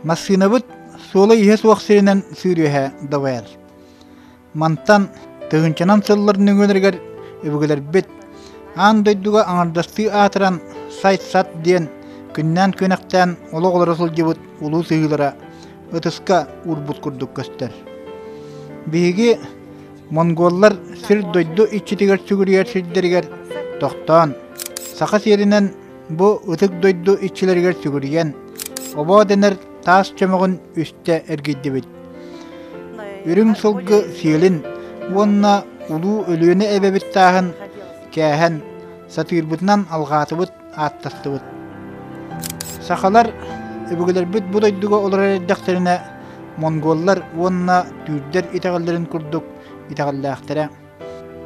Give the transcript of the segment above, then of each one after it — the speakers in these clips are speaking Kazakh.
Масынабыт сола иһес уақсырынан сүйрөһә давайар. Мантан тыгынчанан сыллар нүгөнергер өбүгелер бит. Ан дойдуга аңардасты атыран сайт-сат диен күннән көнәктән олоғлары сылжыбыт улу сыгылара ытыска урбут курдук көстер. Биһиги монголлар сир дойду иччитигер сүгүрүгер сирдергер тоқтан. Сақа серинен бу ытык дойду иччилергер сүгүрген оба денер таас чөмөгүн үстө эргиддибит. Үрүң сылгы сиелин уонна улуу өлүөнө эбебит таахын кээһэн сатыырбытынан алгаатыбыт ааттастыбыт. Сахалар өбүгелербит бу дойдуга олорердактерине монголлар уонна түрдер итагалларын курдук итагаллаахтара.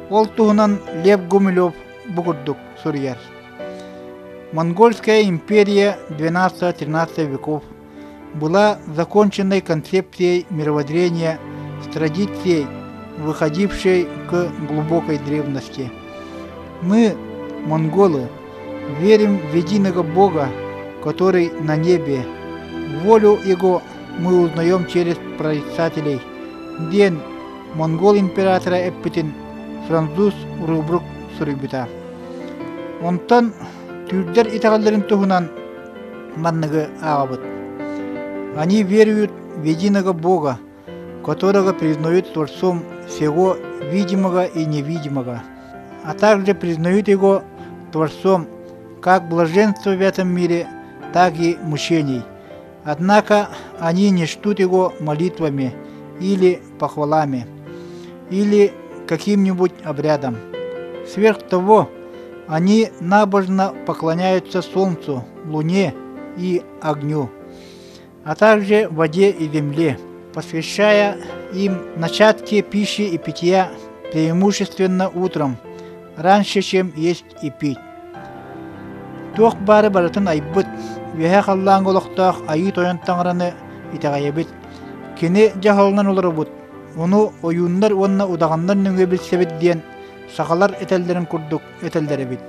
Ол туһунан Лев Гумилев бу курдук сурьяр. Монгольская империя 12-13 веков была законченной концепцией мировоззрения с традицией, выходившей к глубокой древности. Мы, монголы, верим в единого Бога, который на небе. Волю Его мы узнаем через прорицателей. Ден монгол императора Эппетин, француз Урубрук Сурибита. Онтан түрдер итагалларын туһунан манныгы аабыт. Они веруют в единого Бога, которого признают Творцом всего видимого и невидимого, а также признают Его Творцом как блаженства в этом мире, так и мучений. Однако они не чтут Его молитвами или похвалами, или каким-нибудь обрядом. Сверх того, они набожно поклоняются солнцу, луне и огню, а также воде и земле, посвящая им начатки пищи и питья преимущественно утром, раньше, чем есть и пить. Туох бары барытын айбыт, веһэ халлаан голохтоох айы тойон таңараны итаҕайабыт. Кини жахалынан олорубут, ону оюуннар уонна удаганнар нүҥө билсебит диэн сахалар этеллерин курдук этеллеребит.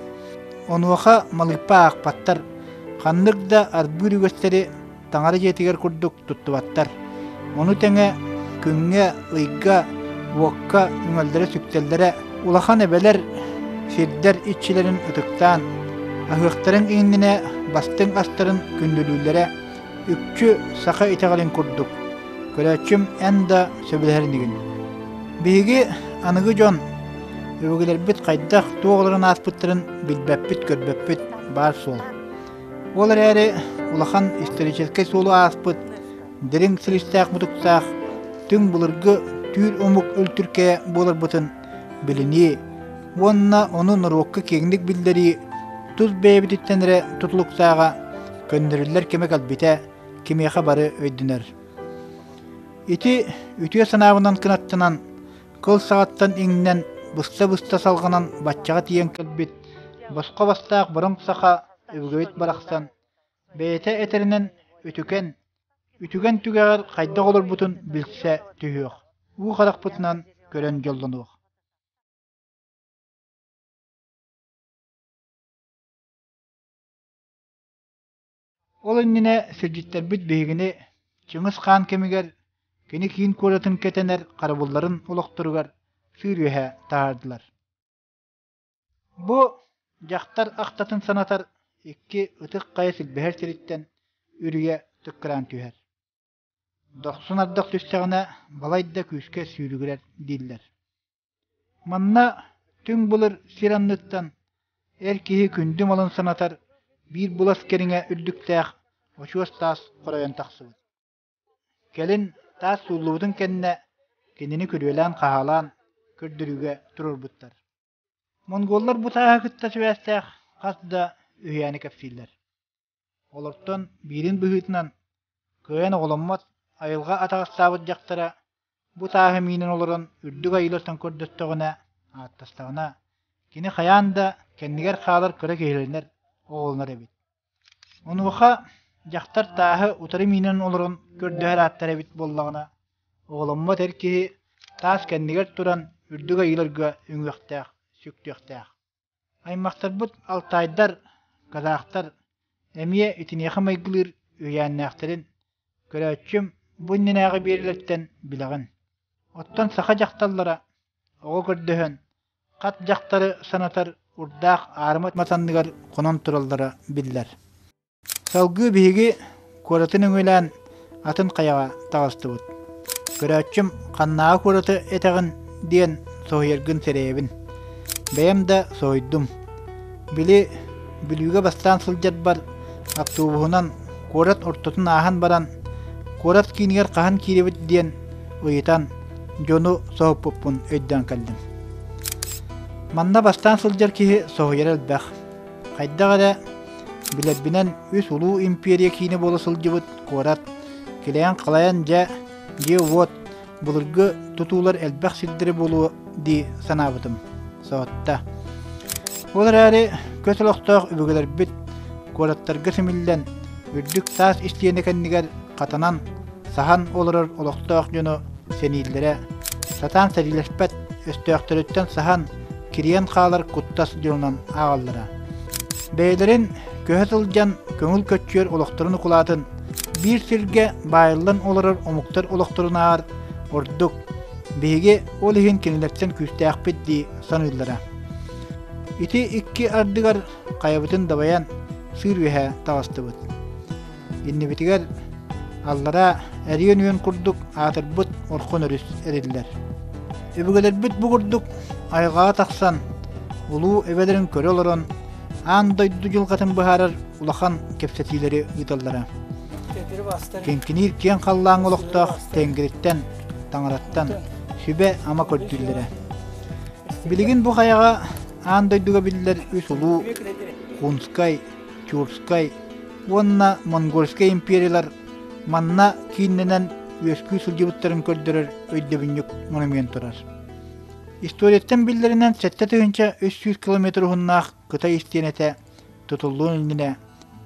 Онуаха малыппа акпаттар, ханнык да арбыр үгөстери таңары жетигер курдук туттубаттар. Ону теңе күңге, ыйга, уокка үңөлдері сүктелдері улахан эбелер сирдер итчилерин ытыктаан, ахыктарын иңине бастың астарын күндүлүүллere үкчү саха итагалин курдук. Көрөчүм энда сөбүлеринигин. Биги аныгы жон өбүгелербит кайдах туогларын аспыттарын билбеппит көрбеппит бар сол. Олар эри улахан исторический солу аспыт дерин силистак мутуктак түң булыргы түйр омук өлтүрке болар бутын билини. Онна onu норокка кеңдик билдери туз бейбитtenere tutuluktaaga көндүрүллер кемек албите кемеха бары өйдүнөр. Ити үтүө санабынан кынаттынан кыл сагаттан иңнен быста салганан батчага тиен кэлбит боско бастаак борон саха өбүгөйт барахсан бейте этеринен үтүген түгәгер кайда олор бутун билсе түйөк. У харакпытынан көрөн жолдонук. Ол иннине сиржиттер бит бейгини Чыңгыз хаан кемигер кини кийин көрөтүн кетенер карабулларын улоктуругар сүйрөһө таардылар. Бу жактар актатын санатар икки ытык кайсыл бехер сириттен үрүгө тыккыран түйөр. Доксун ардак түстөгүнө балайда күскө сүйрүгүрер диллер. Манна түң булыр сиранныттан эркиһи күндүм алын санатар бир булас кериңе үрдүктәк очуос таас короян таксыбыт. Келин таас суулуудун кенне кенини көрүөлән кахалаан көрдүрүүгө турурбуттар. Монголлар бутаа кытта сөбәстәк касда үйәне кепсиллер. Олортон бирин быһытынан көен оголоммот айылга атагастабыт жактара бутаа минин олорон үрдүк айылыстан көрдөттөгүнө аттастагына кини хаяанда кеннигер хаалар көрө кейленер оголнар эбит. Онуха жактар тааһы утары минин олорон көрдөһөр аттар эбит боллагына оголоммот эрки таас кеннигер туран үрдүк айылырга үңөктәк сүктөктәк. Аймактарбыт алтайдар, казахтар эмие итинеха майгылыр үйәннәхтерин Көрәчüm bu ninäge berilerden bilegin. Ottan saha jaktallara ogo gördühön. Kat jaktary sanatar urdaq armat matandygar konan turallara biller. Salgı bigi koratyn öňelen atyn qayaga tagastıbıt. Görәчüm kannağa koratı etegin diyen soýergin serebin. Beýem de soýdum. Bili bilüge bastan sıljar bar aktubuhunan korat ortatyn ahan baran korat kiniger qahan kirebit diyen uyitan jonu sohupupun öýden kaldım. Manna bastan sıljar kihi soýer elbäk. Gaýda bilebilen üç ulu imperiya kini bola sılжыбыт korat kileýän qalayan ja wot bulurgu tutular elbäk sildiri bolu di sanabytym. Soatda. Olar äri kötüloktoq übügeler bit koratlarga simillen ürdük tas isteyene kendiger katanan sahan olarar oloktoq jonu senillere satan serileşpet östöktörütten sahan kiriyen qalar kuttas jonunan ağallara. Beylerin köhetılcan köngül köçüyor oloktorunu kulatın bir sirge bayıllan olarar omuktar oloktorunu ağır orduk bege olihin kenilerden küstəqbet di sanıllara. İti iki ardıgar qayabytyn dabayan sırvehe tagastıbıt. İnni bitiger allara eriyen kurduk atırbıt orkun örüs erediler. Öbügeler bit bu kurduk aygağa taksan ulu ebelerin köre olaran an doydu jılgatın baharar ulakan kepsetileri yıtallara. Kenkinir ken kallan oloktoq tengiritten taňarattan sübe ama kördüllere. Biligin bu qayaga an doyduga biller üç ulu Hunskay, Churskay, wonna Mongolskay imperiyalar manna kinnenen üskü sılжыбыттарын kördürer öýdebinlik monumentorar. Historiýetden billerinden 300 kilometr hunnaq Kıtay istiyenete tutulduğun iline.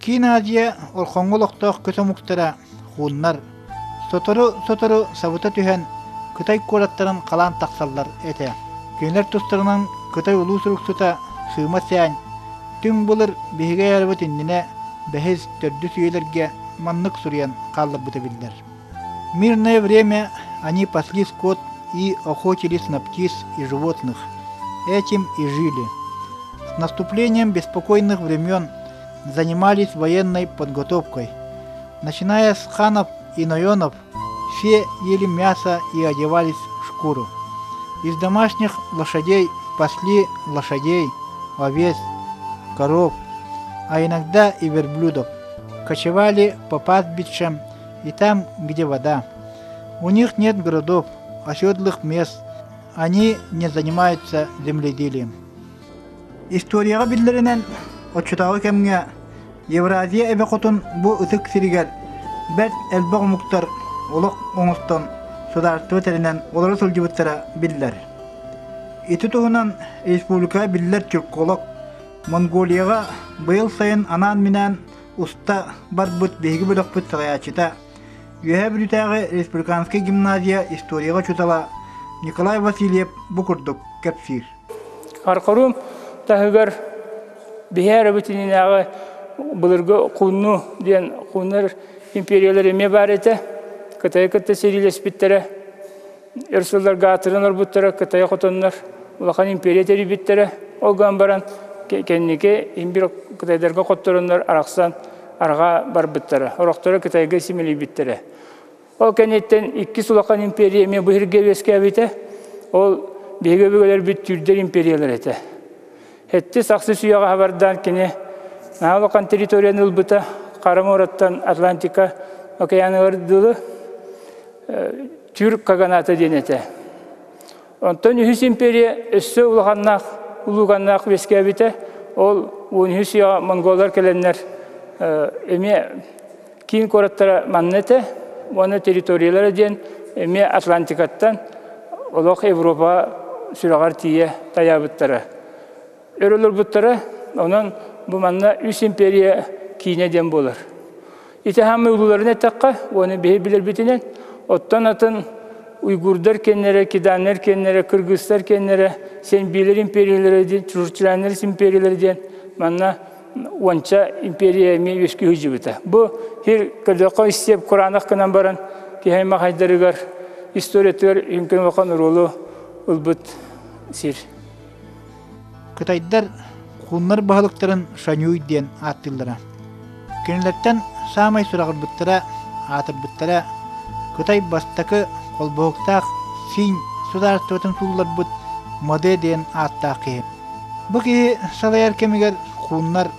Kin Aziya orkongoloktoq kötömuktara hunnar sotoru sabuta tühen Kıtay koratların kalan taksallar ete. Könler tustarынан Kıtay ulu suruksuta sığma sen tüm bulur bihige yarabıt indine behez tördü süyelerge manlık suryan kallıbıtı biller. Мирное время они пасли скот и охотились на птиц и животных. Этим и жили. С наступлением беспокойных времен занимались военной подготовкой. Начиная с ханов и нойонов, все ели мясо и одевались в шкуру. Из домашних лошадей пасли лошадей, овец, коров, а иногда и верблюдов. Кочевали по пастбищам и там, где вода. У них нет городов, оседлых мест. Они не занимаются земледелием. Историяга биллеринен очутагы кемге Евразия эбекотун бу ытык сириger бәт элбак муктар олок оңостон сударты теринен олары сылжыбыттара биллер. Ити туһунан республика биллер чурколок Монголияга быйыл сайын анан менен уста барбыт беги бөлөкпүт сагаячыта. Юһэ бүрүтәгы республиканский гимназия историяга чутала Николай Васильев букурдук кепсир. Каркарум тахыгар бихер битининәгы булыргы кунну дигән куннар империялары ме бар ите. Кытай кытта серилес биттере. Эрсуллар гатырынар буттара Кытай котоннар. Улахан империя тери биттере. Олган баран кеннике имбир Кытайдарга котторуннар араксан арга бар биттера. Ороктора Кытайга симили биттере. Ол кенеттен икки сулахан империя ме бирге вескә бите. Ол беге бөгелер бит түрдер империялар ите. Хетти саксы суяга хабардан кине Наалакан территорияны ылбыта Карамораттан Атлантика океаны ырдылы Түрк каганаты денете. Онтон Үхіс империя өссі улуғаннақ веске бите, ол Үхісия монголар келенлер эме кейін кораттара маннете, оны территориялары ден эме Атлантикаттан олық Европа сүрағар тие таябыттары. Өрілір бұттары, онын bu manna üç imperiya kine den bolar. İte hamı uluların etakka, onu bilir bitinen. Ottan atın Uygurlar kenlere, Kidanlar kenlere, Kırgızlar kenlere, sen bilir imperiyaları den, Çurçulanlar imperiyaları den, manna онча империя ми үскі хүжібіті. Бұ хер кірдіққа істеп Құранық кінан баран кейхайма қайдарығар историятығар үмкін оқан ұролу ұлбыт сир. Кытайдар хуннар бағылықтарын шанюй ден аттылдыра. Кенелерттен самай сұрағыр бұттыра, атыр бұттыра, Кытай бастақы қолбоқтақ син сударыстығытын сулылар бұт моде ден аттақ кейіп. Бұ кейі салайар кемегер хуннар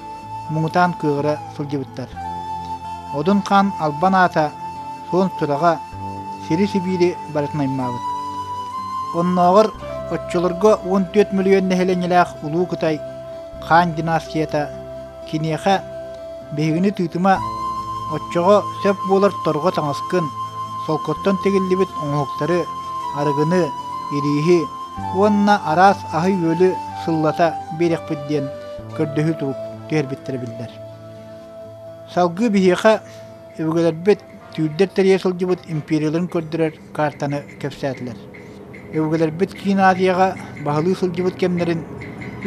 мұңытан күйгіра сылжы бұттар. Одын қан албан ата сон сұраға сири-сибири барытын аймағыт. Оннағыр отчылырға 14 миллион нәхеленеләқ ұлу Кытай қан династията кинеха бейгіні тұйтыма отчыға сөп болар торға таңысқын солқоттан тегілдебет оңықтары арығыны, ирихи, онна арас ахы өлі сыллата берек бүдден көрдіхі туып тәрбеттері білдер. Салғы бейеқа өгілербет түйдер тәрие сылжыбыт империяларын көрдірер картаны көпсәтілер. Өгілербет кейін Азияға бағылы сылжыбыт кемдерін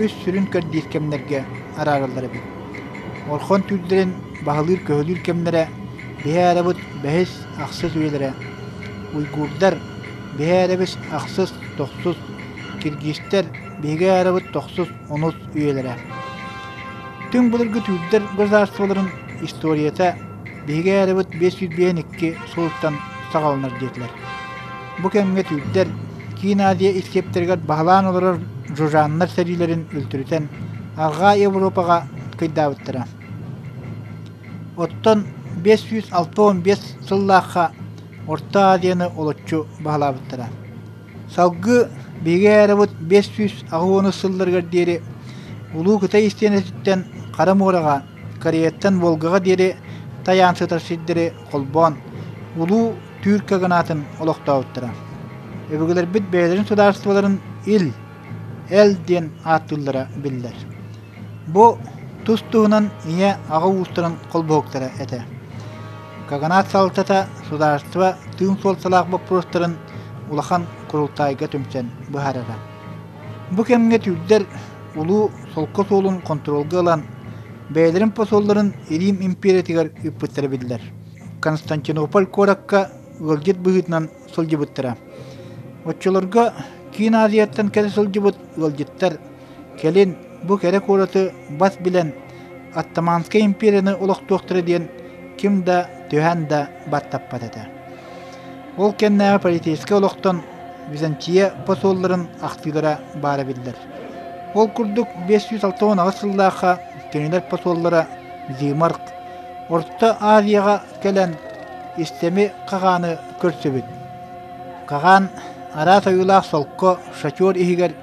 өз сүрін көрдейс кемдерге арарылары біл. Орхон түйдерін бағылыр көхілір кемдері бейе әрабыт бәхес ақсыз өйлері. Уйгурдар бейе әрабыт ақсыз тоқсыз, киргизтер бейге әрабыт тоқсыз оныз өйлері. Түн бұлырғы түйдер государстволарын историята бейге әрабыт 502 соғыстан сағалынар детілер. Бұ кәмге түйдер кейін Азия искептергер бағылан оларар жужаннар сәрилерін өлтірітен алға Европаға күйдавыттыра. Оттан 565 сыллаққа Орта Азияны олотчу бағылабыттыра. Салғы бейге әрабыт 510 сылларғар дері Улу Кытай истенесіттен Қарамораға, Кореяттан Волгаға дері таянсытар сиддері қолбон, Улу Түркі ғанатын олықтауыттыра. Өбігілер біт бәйлерін сударстволарын әл ден аттылдыра білдер. Бұ тұстығынан ие аға ұстырын қолбоқтыра әті. Каганат салтата сударства тың сол салақ бөппұрыстырын улахан құрылтайға түмсен бұхарара. Бұ кемге түйдер улу солқы солын контролға алан бәйлерін посолларын Рим империятығар үппіттері білдер. Константинополь коракка өлгет бұғытынан сылжы бұттыра. Отчыларға кейін Азияттан кәрі сылжы бұт өлгеттер келін бұ кәрі кораты бас білен Аттаманскай империяны олық тоқтыры ден кім да түйән да баттап батады. Ол кәннәға полицейскі олықтан Византия посолларын ақтыдыра бары білдір. Ол күрдік 560 сыллаға кенелер посоллары Зимарк, Орта Азияға кәлін істеме қағаны көрсөбіт. Қаған ара сайылақ солқы шачор ихігер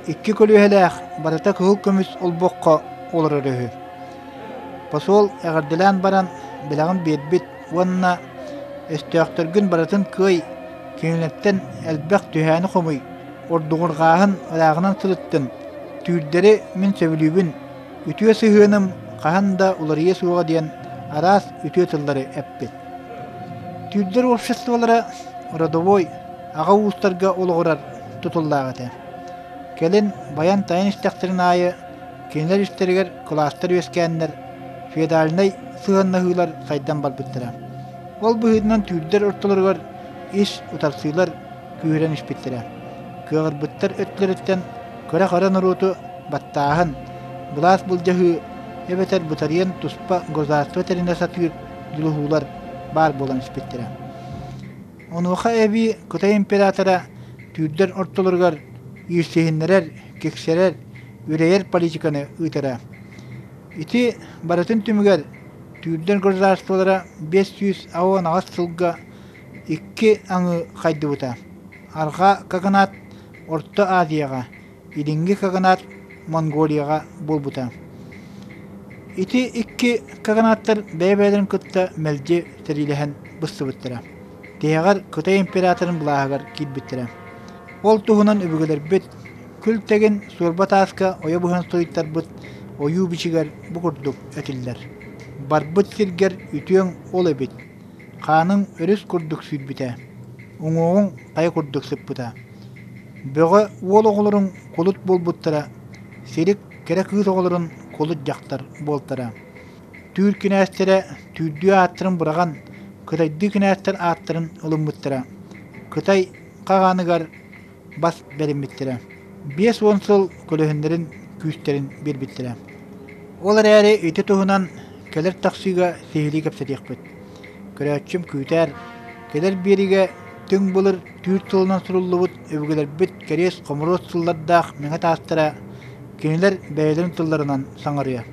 2 көліғеләқ барыта күхіл көміс олбоққа олыр өрігі. Посол әғірділән баран білағын бетбет, онына өстіяқтыргін баратын көй кенелеттен әлбәқ түйәні қомый, ордуғырғағын ұрағынан сылыттын, түйірдері мен сөбілібін, үтіе сығыным қаған да улария суға дейін арас үтіе тылдары әппет. Түйірдер обществолары родовой аға ұстарға олғырар тұтылдағыты. Келін баян тайын істәқсірін айы, кенелер істергер кластар өскәннер, федалінай сығаннағылар сайдан барбыттыра. Ол бұғыдынан түйірдер ұртылырғар иш ұтарсыйлар күйірен ішпеттіра. Күйір бұттар өттілеріттен көрі қара нұруту баттағын, бұлас бұлжағы әбетер бұтариян тұспа гозарсы өтеріне сатүйір дүліғулар бар болан ішпеттіра. Онуға әбі Кытай императора түйірдер ұртылырғар үйірсейінлерер, кексерер, үрейер политиканы ұйтыра. Ити баратын түмігер түйірден государстволара 510 сылға 2 аңы қайды бұта. Арға кағанат Орта Азияға, илінгі кағанат Монголияға бол бұта. Ити 2 кағанаттар бәйбәлерін күтті мәлде сәриліген бұсты бұттыра. Дейғар Кытай императорын бұлағығар кет бұттыра. Ол тұғынан өбігілер бүт, күл тәген сорбат асқа оя бұған сойыттар бұт, ойу бічігер бұқырдық әтілдер. Барбыт сиргер үтіен ол әбет. Қаның өріс күрдік сүйд біті. Оңоғын қай күрдік сып бұта. Бөғі ол оғылырын қолыт бол бұттыра. Серік кәрі күйіс оғылырын колут жактар болтара. Түйір кинәстері түйдüе аттырын бұраған, кытайды кинәстер аттырын ылыммыттыра. Кытай қағаныгар бас берімміттіра. 5-10 сыл көлөһүндерин күүстерин бербиттіра. Олар әрі өйті туһунан келер тақсыға сехили кепсетекпіт. Көрәтчім күйтер, келер беріге түң бұлыр түйір тылынан сұруллыбыт өвгілер бүт керес қомырос тыллардақ меңе тастыра, кенелер бәйелерін тылларынан саңарыя.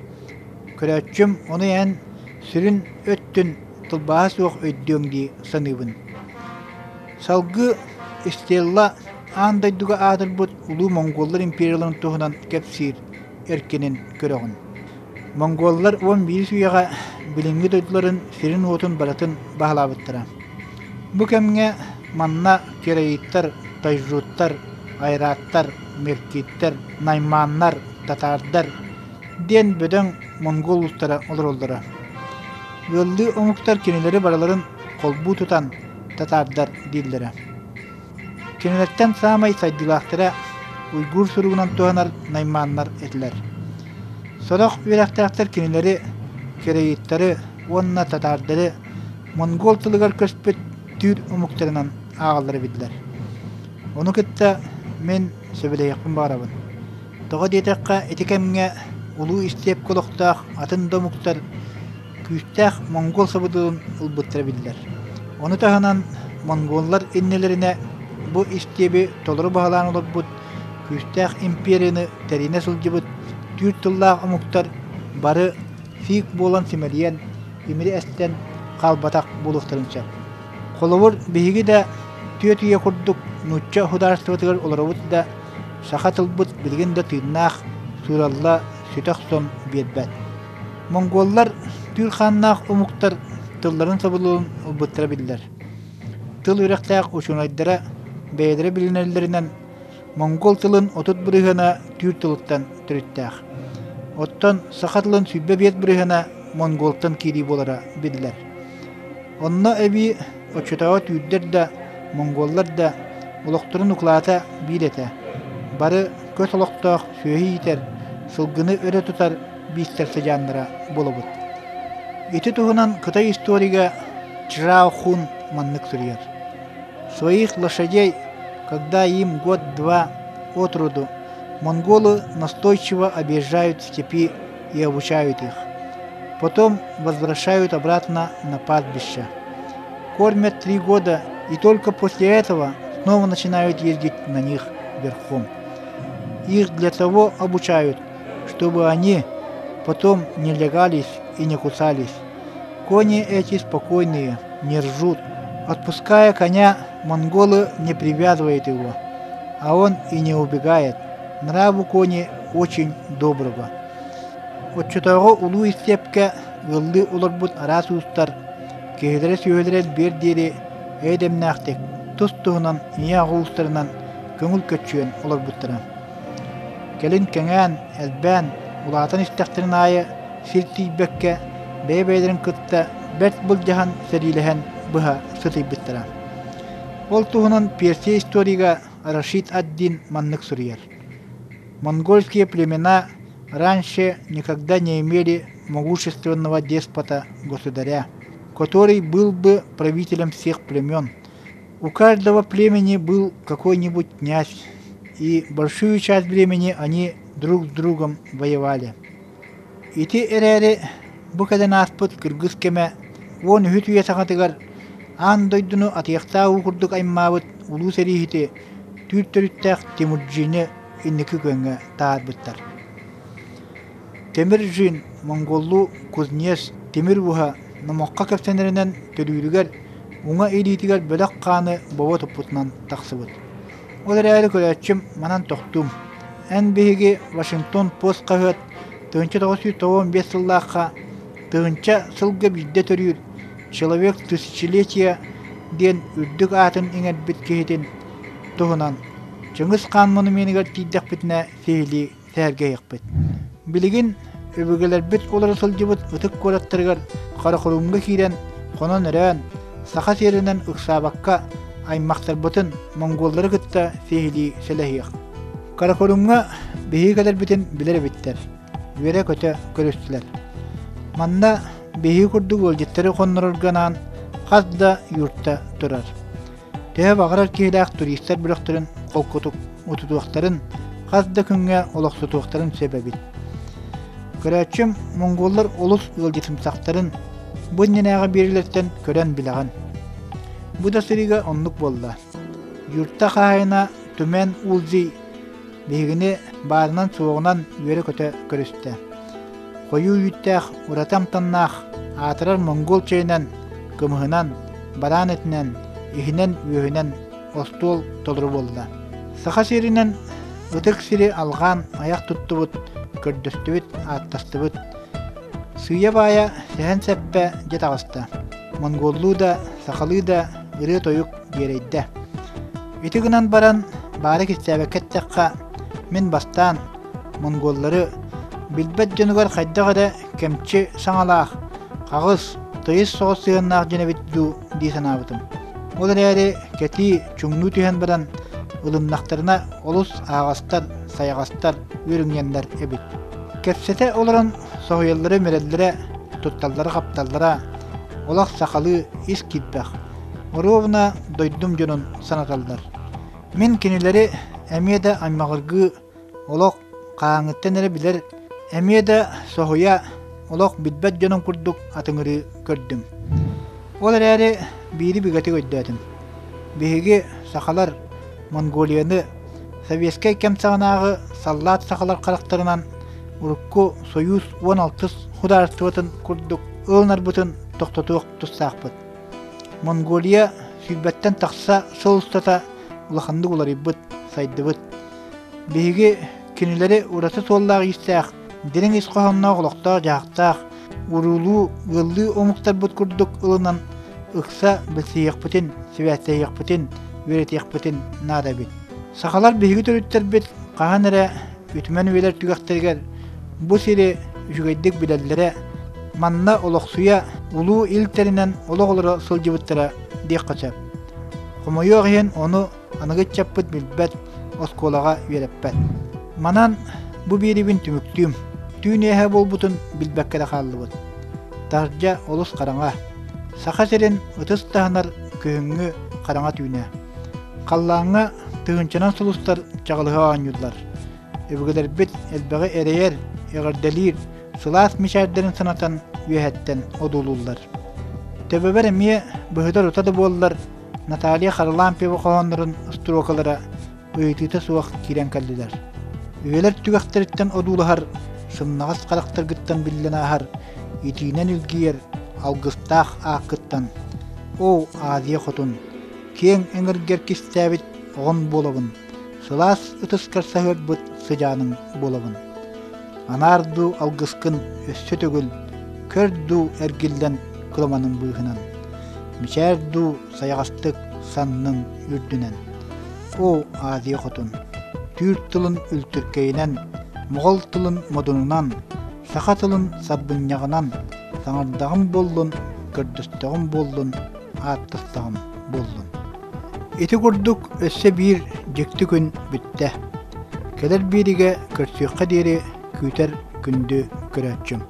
Көрәтчім оны ән сүрін өттін тылбаға суық өйдөңді саныбын. Салгы истелла андайдуга адыр бұт ұлы Монголлар империяларын туһунан кепсир эркенин көрөғын. Монголлар 11 сүйеға билинги дойдуларын сирин отун баратын бағалабыттыра. Бұ кәмге манна керейттар, тайжуттар, айраттар, меркиттар, найманнар, татардар ден бөдөң монгол ұстара олар олдыра. Гөлді оңуктар кенелері бараларын қолбу тұтан татардар дейділері. Кенелеттен самай сайдылақтыра уйгур сұруғынан туғанар найманнар етілер. Сорақ үйрақтақтар кенелері, керейттары, онна татардары, монгол тылығар көспет түйір ұмықтарынан ағалары беділер. Оны күтті мен сөбілейекпін бағарабын. Тоға дейтаққа етекемге ұлу істеп қолықтақ атын домықтар күйістақ монгол сабыдығын ұлбыттыра беділер. Оны тағынан монголлар еннелеріне bu istebe toluru bağlan olur bu küstah imperiyini terine sılcıbıt Türk amuktar barı fik bolan simeliyen imiri esten kalbatak buluqtarınca. Koluvur bihigi de tüye kurduk nutça hudarstavatıgar olarabıt da şakatılbıt bilgin de tüynaq suralla sütak son bedbet. Mongollar Türk xannaq umuktar tılların sabılığın ulbıttıra bildiler. Tıl ürektaq uçunaydara beyedere bilinirlerinden Mongol tılın otut bırıgana Türk tılıktan türüttaq. Ottan sakatılın sübbe biyet bırıgana Mongol'tan kiri bolara bildiler. Onna ebi oçutağa tüydер da Mongollar da uluqtırın uklata bilete. Barı köt uluqtaq söhü yiter, sılgını öre tutar bisterse canlara bolubut. Ити туһунан Кытай историга Чжао Хун маннык сырьер. Своих лошадей, когда им год-два от роду, монголы настойчиво объезжают степи и обучают их. Потом возвращают обратно на пастбище. Кормят 3 года и только после этого снова начинают ездить на них верхом. Их для того обучают, чтобы они потом не лягались и не кусались. Кони эти спокойные, не ржут. Отпуская коня, монголы не привязывают его, а он и не убегает. Нрав у кони очень доброго. От чутаго улу истепке ылды уларбут арас устар, кегедere сөйлерел бердери эдемнахтек, тус туһунан ия гулстарынан көңүл көчүен уларбуттара. Келин кеңен, элбен, улатын истехтерин айы сиртийбекке бейбейлерин кытта бәт бұл жахан сәрилеген бұға сытый біттіра. Ол туһунан Персия историга Рашид ад-Дин маннык сурьер. Монгольские племена раньше никогда не имели могущественного деспота-государя, который был бы правителем всех племен. У каждого племени был какой-нибудь князь, и большую часть времени они друг с другом воевали. Ити эрери бу каден аспыт кыргыз кеме он хүтүе сагатыгар ан дойдуну атыяктаа укурдук аймабыт улуу серихите түрттөрүттак Темүжине инники көңгө таатбыттар. Темүжин монголлу кузнец темир буха намокка кептенеринен төлүүрүгер уңа элитигер бөлөк каны боbo тупутунан таксыбыт. Олар әрі көрәтчім манан тоқтум. Ән бейге Вашингтон пост қағыт 1995 сыллаққа тығынча сылғы бізде төрір человек тысячелетия ден үрдік атын еңер біткейден тұғынан. Чыңғыз қан монуменігер тейдек бітіне сейлі сәрге еқпіт. Білігін өбігелер біт олары сылжыбыт ұтық көраттырғар қарақұрымғы кейден қонан өрән сақа серінен ұқсабаққа аймақтар бұтын монголлары күтті сейлі сәләхиық. Қарақұрымға бейі кәдер бітін білер біттер. üere köte körüstüler. Manna behi kurduk oljetteri konnororganan qazda yurtta turar. Tehe bağırar kihilaaq turistler bülöktürün kolkutuk ututuqtarın qazda künge oloksutuqtarın sebebi. Köröçüm Mongollar olus ıljetimsaqtarın bu nenağı birilerden kören bilağın. Bu da siriga onluk bolla. Yurtta qayına tümen ulzi bihigini barынан soğunan üere köte körüste. Koyu yüttaq uratam tannaq atırar Mongol çeynen, kımhınan, baran etinen, ihinen üyühinen ostol tolru bolla. Saqa serinen ıtık siri alğan ayak tuttubut, kördüstübüt, attastыбыт. Sıyya baya sehen seppe jet ağısta. Mongollu da, saqalı da ırı toyuk gereyde. Itiginan baran barik istebekettekka min bastan Mongolları bilbet jönügar qaydagada kemçi saŋalaq, qağız, tıyız soğuz sığınnaaq jenebitdu diýsen abıtım. Olar ýeri keti çuňnu tühen baran ılımnaqtarına olus ağastar, sayağastar, ürüngenler ebit. Kepsete olaran soğuyalları merellere, tuttalları kaptallara, olaq saqalı is kidbaq. Orovna doydum jönün sanatallar. Min kinileri emiyede aymağırgı olaq qağıngıtten ere biler, emiyede soğuya olaq bilbet jönün kurduk atıngırı kördüm. Olar ýeri biri bigati göddedim. Bihigi saqalar Mongoliýany Soветskay kemsaganağı sallat saqalar qaraktarынан Urukku Soyuz 16 hudarstwatyn kurduk. Öňar butun toqtatuq tutsaqpyt. Mongoliýa sübbetten taqsa solustata ulaqandy ularybıt, saydybyt. Bihigi kinileri urasy sollaaq ýitsäq, dirin isqohanna gulaqta jaqtaq, urulu gıllı omuktarbyt kurduk ılınan ıksa bilsiýekpitin, siwätseýekpitin, üretiyekpitin nadabit. Saqalar bihigi törütterbit, qahanere ütmen üyeler tügekterger, bu siri ügeydik bilellere, manna oloksuya ulu ilterinen oloqlara sılcıbıttara diqqaçap. Qomoyoq yen onu anıgıt çappıt bilbet, oskolağa üyereppet. Manan bu biribin tümüktüğüm, tüğnehe bolbutun bilbekkere qallıbıt. Tarja olus qaraňa, saqa serin ıtыс tahanar köhüngü qaraňa tüğne. Qallaňa tığınçanan sulustar çağılığa aňyudlar. Öbügeler bit elbeğe ereyer, egerdelir, sılas mişerderin sanatan üyehetten odulullar. Tebeber emiye bıhıdar utadı bollar, Nataliya Karalan pevi qoğanların ıstrokalara öýtüte suwak kiren kalliler. Üyeler tügekteritten odulahar, sınnagas qaraktar gıttan billen ahar, itinen ilgiyer, algıstaq akıttan. O aziye xotun, keň eňerger kistäbit oğun bolabın, sılas ıtыс karsahör bıt sıjanyň bolabın. Anardu algıskın össö tögül, kördu ergilden kılmanın bıyhınan. Mişerdu sayagastık sannyň ürdünen. O aziye xotun, Türk tılın ültürkeyinen, Moğol tılın modununan, Saqa tılın sabbınyagynan, saňardagym bollun, kördüstagym bollun, attystagym bollun. Eti kurduk össe bir jekti gün bitte. Keler birige körsüýkä deri küter kündü köröçüm.